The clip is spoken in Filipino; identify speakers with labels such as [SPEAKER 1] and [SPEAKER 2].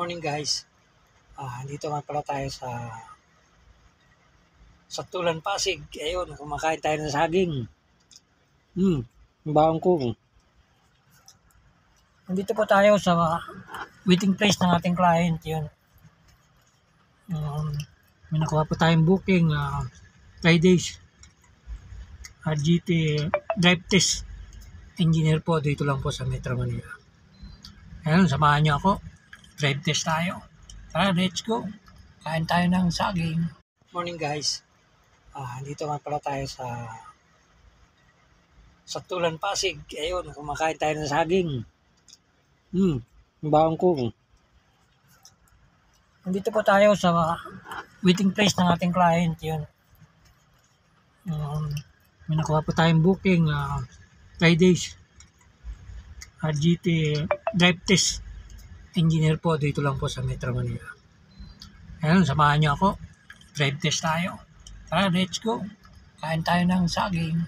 [SPEAKER 1] Morning guys. Dito nga pala tayo sa Tulan Pasig. Ayun, kumakain tayo ng saging. Ang baon ko. Nandito po tayo sa waiting place ng ating client. Yun. May nakuha po tayong booking. 5 days. GT drive test engineer po dito lang po sa Metro Manila. Ayun, samahan niyo ako. Drive test tayo. Tara, let's go. Kain tayo ng saging. Morning guys. Dito nga pala tayo sa Tulan Pasig. Ayun, kumakain tayo ng saging. Ang baon ko. Nandito po tayo sa waiting place ng ating client. Yun. May nakuha po tayong booking. 5 days. GT drive test engineer po dito lang po sa Metro Manila. Ayun, samahan niyo ako. Drive test tayo. Tara, let's go. Kain tayo ng saging.